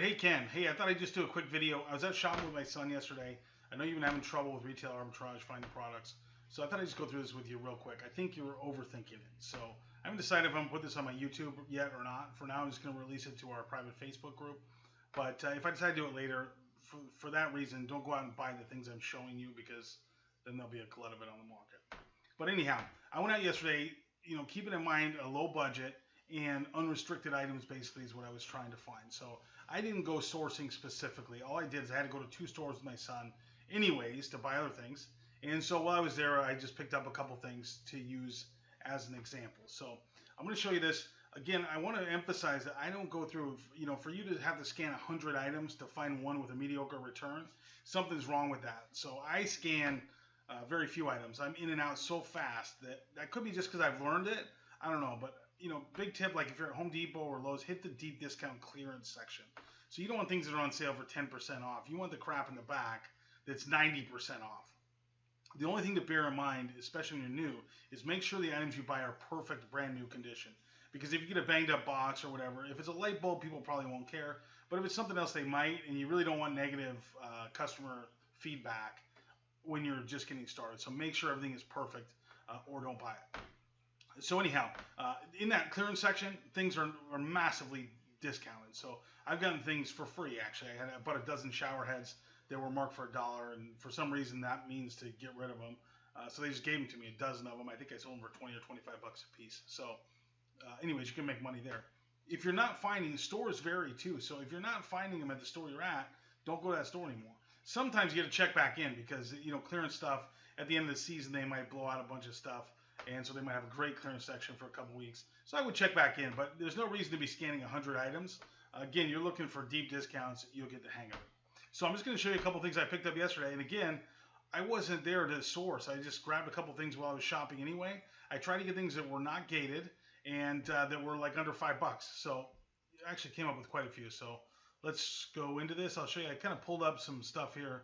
right, hey Ken. Hey, I thought I'd just do a quick video. I was out shopping with my son yesterday. I know you've been having trouble with retail arbitrage finding products, so I thought I'd just go through this with you real quick. I think you were overthinking it, so I haven't decided if I'm gonna put this on my YouTube yet or not. For now, I'm just gonna release it to our private Facebook group. But if I decide to do it later, for that reason, don't go out and buy the things I'm showing you because then there'll be a glut of it on the market. But anyhow, I went out yesterday, keeping in mind a low budget and unrestricted items basically is what I was trying to find. So I didn't go sourcing specifically. All I did is I had to go to two stores with my son anyways to buy other things. And so while I was there, I just picked up a couple things to use as an example. So I'm going to show you this. Again, I want to emphasize that I don't go through, for you to have to scan 100 items to find one with a mediocre return, something's wrong with that. So I scan very few items. I'm in and out so fast that could be just because I've learned it. I don't know, but big tip, like if you're at Home Depot or Lowe's, hit the deep discount clearance section. So you don't want things that are on sale for 10% off. You want the crap in the back that's 90% off. The only thing to bear in mind, especially when you're new, is make sure the items you buy are perfect, brand new condition. Because if you get a banged up box or whatever, if it's a light bulb, people probably won't care. But if it's something else, they might, and you really don't want negative customer feedback when you're just getting started. So make sure everything is perfect or don't buy it. So anyhow, in that clearance section, things are massively discounted. So I've gotten things for free, actually. I bought a dozen shower heads that were marked for $1, and for some reason that means to get rid of them. So they just gave them to me, a dozen of them. I think I sold them for 20 or 25 bucks a piece. So anyways, you can make money there. If you're not finding, stores vary too. So if you're not finding them at the store you're at, don't go to that store anymore. Sometimes you got to check back in because, clearance stuff, at the end of the season, they might blow out a bunch of stuff. And so they might have a great clearance section for a couple weeks. So I would check back in, but there's no reason to be scanning 100 items. Again, you're looking for deep discounts. You'll get the hang of it. So I'm just going to show you a couple things I picked up yesterday. And again, I wasn't there to source. I just grabbed a couple things while I was shopping anyway. I tried to get things that were not gated and that were like under $5. So I actually came up with quite a few. So let's go into this. I'll show you. I kind of pulled up some stuff here.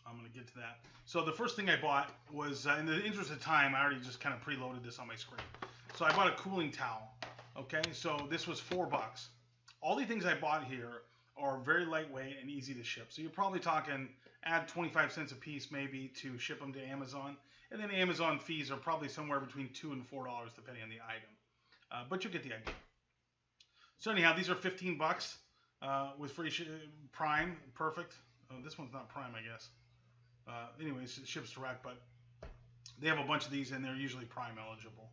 I'm going to get to that. So the first thing I bought was, in the interest of time, I already just kind of preloaded this on my screen. So I bought a cooling towel. Okay, so this was $4. All the things I bought here are very lightweight and easy to ship. So you're probably talking add 25 cents a piece maybe to ship them to Amazon. And then Amazon fees are probably somewhere between $2 and $4 depending on the item. But you get the idea. So anyhow, these are 15 bucks with free Prime. Perfect. Oh, this one's not Prime, I guess. Anyways, it ships direct, but they have a bunch of these and they're usually Prime eligible.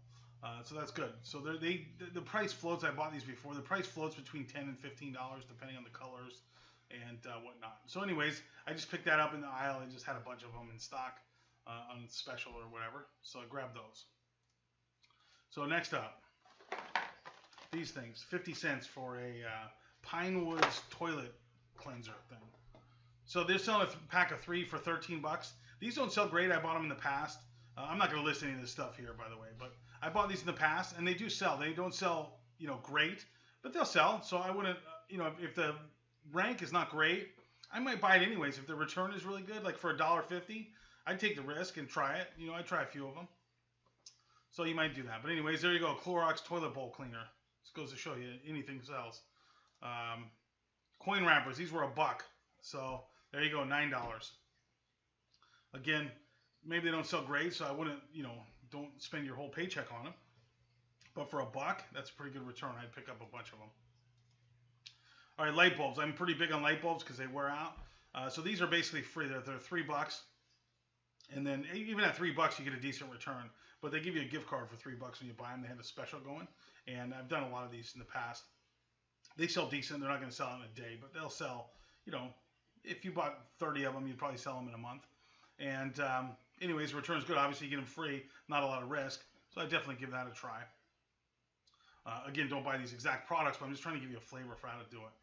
So that's good. So the price floats. I bought these before. The price floats between $10 and $15 depending on the colors and whatnot. So anyways, I just picked that up in the aisle. I just had a bunch of them in stock on special or whatever. So I grabbed those. So next up, these things, 50 cents for a Pine Woods toilet cleanser thing. So they're selling a pack of 3 for 13 bucks. These don't sell great. I bought them in the past. I'm not going to list any of this stuff here, by the way, but I bought these in the past, and they do sell. They don't sell, great, but they'll sell. So I wouldn't, if the rank is not great, I might buy it anyways. If the return is really good, like for $1.50, I'd take the risk and try it. I'd try a few of them. So you might do that. But anyways, there you go. Clorox toilet bowl cleaner. This goes to show you anything sells. Coin wrappers. These were $1. So there you go, $9. Again, maybe they don't sell great, so I wouldn't, don't spend your whole paycheck on them. But for $1, that's a pretty good return. I'd pick up a bunch of them. All right, light bulbs. I'm pretty big on light bulbs because they wear out. So these are basically free. They're $3. And then even at $3, you get a decent return. But they give you a gift card for $3 when you buy them. They have a special going. And I've done a lot of these in the past. They sell decent. They're not going to sell in a day, but they'll sell, if you bought 30 of them, you'd probably sell them in a month. And anyways, return's good. Obviously, you get them free, not a lot of risk. So I definitely give that a try. Again, don't buy these exact products, but I'm just trying to give you a flavor for how to do it.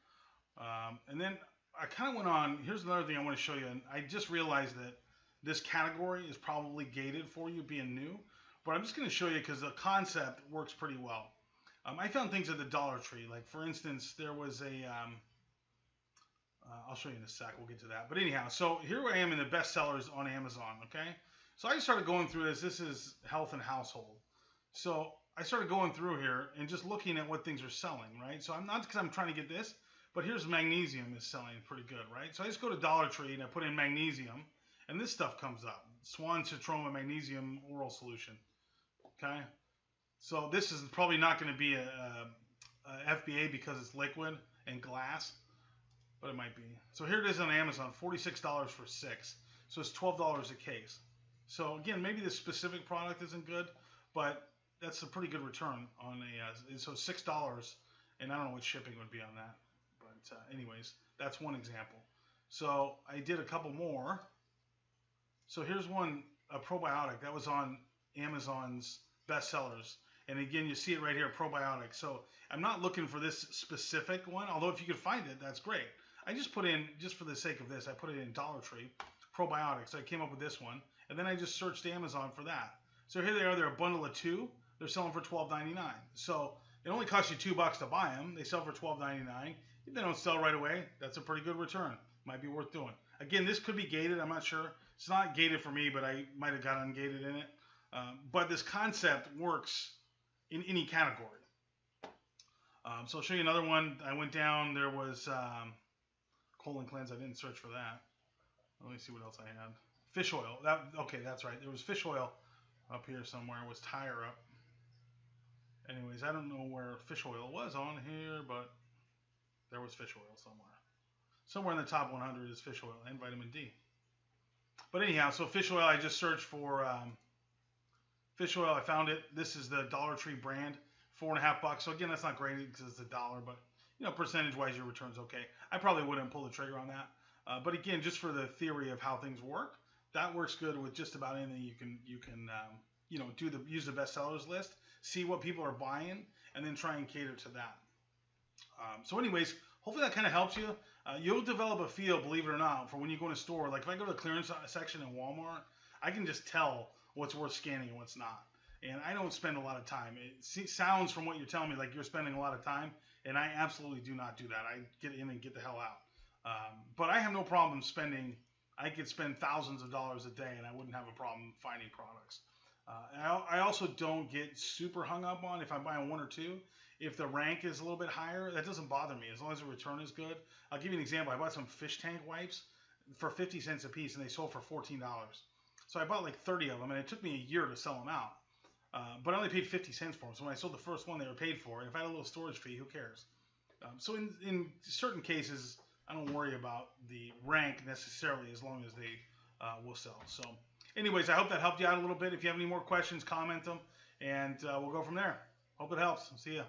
And then I kind of went on. Here's another thing I want to show you. And I just realized that this category is probably gated for you being new. But I'm just going to show you because the concept works pretty well. I found things at the Dollar Tree. Like, for instance, there was a... I'll show you in a sec. We'll get to that. But anyhow, so here I am in the best sellers on Amazon, okay? So I just started going through this. This is health and household. So I started going through here and just looking at what things are selling, right? So I'm not because I'm trying to get this, But here's magnesium is selling pretty good, right? So I just go to Dollar Tree and I put in magnesium, and this stuff comes up. Swan Citroma Magnesium Oral Solution. Okay? So this is probably not going to be a FBA because it's liquid and glass, but it might be. So here it is on Amazon, $46 for 6. So it's $12 a case. So again, maybe this specific product isn't good, but that's a pretty good return on a, so $6, and I don't know what shipping would be on that. But anyways, that's one example. So I did a couple more. So here's one, a probiotic that was on Amazon's bestsellers. And again, you see it right here, probiotic. So I'm not looking for this specific one, although if you could find it, that's great. I just put in, just for the sake of this, I put it in Dollar Tree, probiotics. So I came up with this one, and then I just searched Amazon for that. So here they are, they're a bundle of 2. They're selling for $12.99. So it only costs you $2 to buy them. They sell for $12.99. If they don't sell right away, that's a pretty good return. Might be worth doing. Again, this could be gated. I'm not sure. It's not gated for me, but I might have got ungated in it. But this concept works in any category. So I'll show you another one. I went down. There was colon cleanse. I didn't search for that. Let me see what else I had. Fish oil. Okay, that's right. There was fish oil up here somewhere. It was tire up. Anyways, I don't know where fish oil was on here, but there was fish oil somewhere. Somewhere in the top 100 is fish oil and vitamin D. But anyhow, so fish oil, I just searched for fish oil. I found it. This is the Dollar Tree brand, $4.50. So again, that's not great because it's $1, but percentage-wise, your return's okay. I probably wouldn't pull the trigger on that. But again, just for the theory of how things work, that works good with just about anything you can use the bestsellers list, see what people are buying, and then try and cater to that. So anyways, hopefully that kind of helps you. You'll develop a feel, believe it or not, for when you go in a store. Like if I go to the clearance section in Walmart, I can just tell what's worth scanning and what's not. And I don't spend a lot of time. It sounds from what you're telling me like you're spending a lot of time, and I absolutely do not do that. I get in and get the hell out. But I have no problem spending. I could spend thousands of dollars a day, and I wouldn't have a problem finding products. I also don't get super hung up on if I'm buying 1 or 2. If the rank is a little bit higher, that doesn't bother me as long as the return is good. I'll give you an example. I bought some fish tank wipes for 50 cents a piece, and they sold for $14. So I bought like 30 of them, and it took me a year to sell them out. But I only paid 50 cents for them. So when I sold the first one, they were paid for. And if I had a little storage fee, who cares? So in certain cases, I don't worry about the rank necessarily as long as they will sell. So anyways, I hope that helped you out a little bit. If you have any more questions, comment them, and we'll go from there. Hope it helps. See ya.